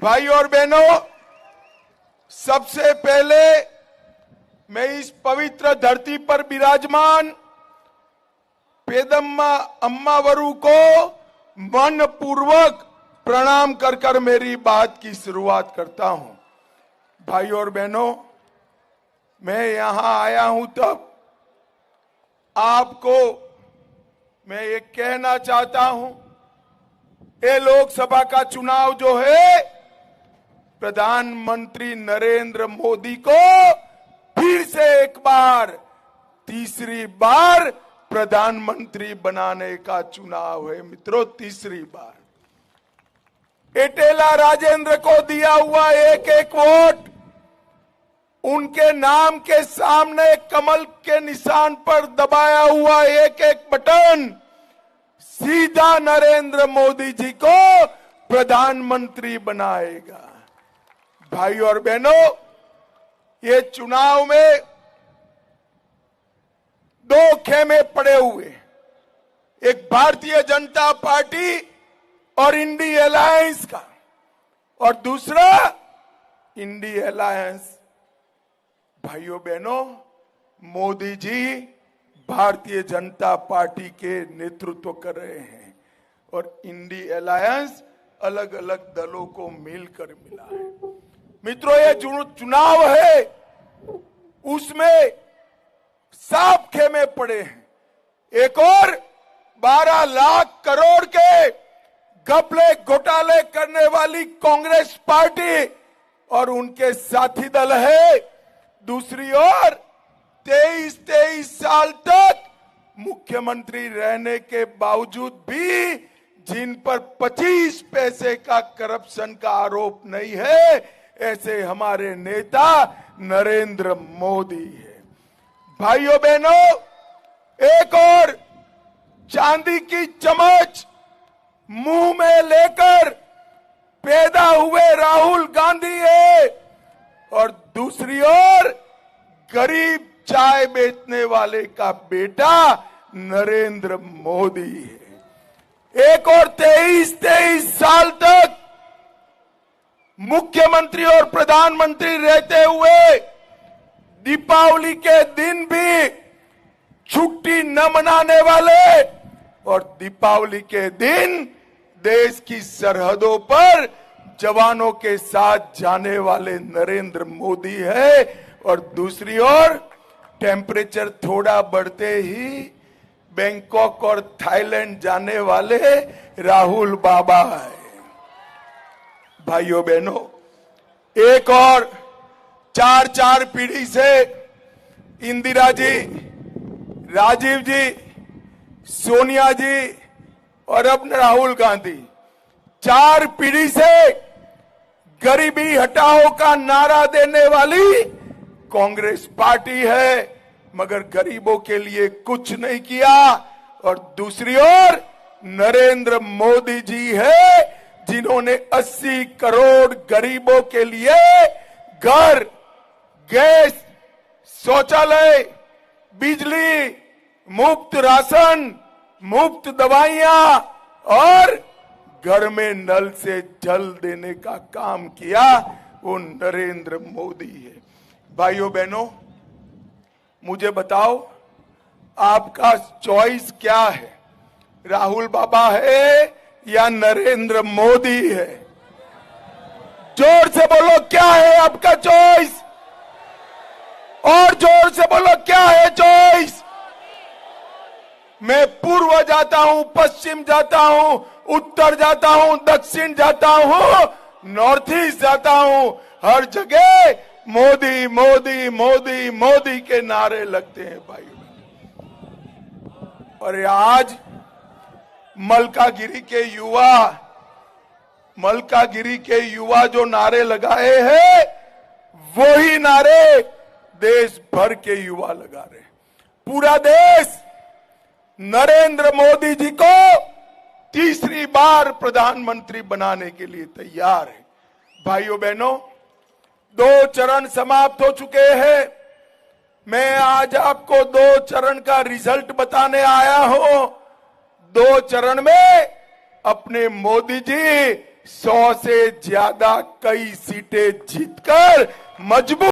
भाई और बहनों, सबसे पहले मैं इस पवित्र धरती पर विराजमान पेदम्मा अम्मावरू को मन पूर्वक प्रणाम कर कर मेरी बात की शुरुआत करता हूं। भाई और बहनों, मैं यहां आया हूं तब आपको मैं ये कहना चाहता हूं, ये लोकसभा का चुनाव जो है प्रधानमंत्री नरेंद्र मोदी को फिर से एक बार, तीसरी बार प्रधानमंत्री बनाने का चुनाव है। मित्रों, तीसरी बार एटेला राजेंद्र को दिया हुआ एक एक वोट, उनके नाम के सामने कमल के निशान पर दबाया हुआ एक एक बटन सीधा नरेंद्र मोदी जी को प्रधानमंत्री बनाएगा। भाई और बहनों, ये चुनाव में दो खेमे पड़े हुए, एक भारतीय जनता पार्टी और इंडी अलायंस का, और दूसरा इंडी अलायंस। भाइयों बहनों, मोदी जी भारतीय जनता पार्टी के नेतृत्व कर रहे हैं और इंडी अलायंस अलग अलग दलों को मिलकर मिला है। मित्रों, ये चुनाव है, उसमें साफ खेमे पड़े हैं। एक और 12 लाख करोड़ के घपले घोटाले करने वाली कांग्रेस पार्टी और उनके साथी दल है। दूसरी ओर 23 साल तक मुख्यमंत्री रहने के बावजूद भी जिन पर 25 पैसे का करप्शन का आरोप नहीं है, ऐसे हमारे नेता नरेंद्र मोदी है। भाइयों बहनों, एक और चांदी की चम्मच मुंह में लेकर पैदा हुए राहुल गांधी है और दूसरी ओर गरीब चाय बेचने वाले का बेटा नरेंद्र मोदी है। एक और 23 साल तक मुख्यमंत्री और प्रधानमंत्री रहते हुए दीपावली के दिन भी छुट्टी न मनाने वाले और दीपावली के दिन देश की सरहदों पर जवानों के साथ जाने वाले नरेंद्र मोदी है और दूसरी ओर टेम्परेचर थोड़ा बढ़ते ही बैंकॉक और थाईलैंड जाने वाले राहुल बाबा है। भाइयों बहनों, एक और 4 पीढ़ी से इंदिरा जी, राजीव जी, सोनिया जी और अब राहुल गांधी, 4 पीढ़ी से गरीबी हटाओ का नारा देने वाली कांग्रेस पार्टी है, मगर गरीबों के लिए कुछ नहीं किया। और दूसरी ओर नरेंद्र मोदी जी है, जिन्होंने 80 करोड़ गरीबों के लिए घर, गैस, शौचालय, बिजली, मुफ्त राशन, मुफ्त दवाइयां और घर में नल से जल देने का काम किया, वो नरेंद्र मोदी है। भाइयों बहनों, मुझे बताओ, आपका चॉइस क्या है? राहुल बाबा है या नरेंद्र मोदी है? जोर से बोलो, क्या है आपका चॉइस? और जोर से बोलो, क्या है चॉइस? मैं पूर्व जाता हूं, पश्चिम जाता हूं, उत्तर जाता हूं, दक्षिण जाता हूं, नॉर्थ ईस्ट जाता हूं, हर जगह मोदी मोदी मोदी मोदी के नारे लगते हैं भाई। और आज मलकागिरी के युवा जो नारे लगाए हैं, वही नारे देश भर के युवा लगा रहे हैं। पूरा देश नरेंद्र मोदी जी को तीसरी बार प्रधानमंत्री बनाने के लिए तैयार है। भाइयों बहनों, 2 चरण समाप्त हो चुके हैं। मैं आज आपको 2 चरण का रिजल्ट बताने आया हूं। 2 चरण में अपने मोदी जी 100 से ज्यादा कई सीटें जीतकर मजबूत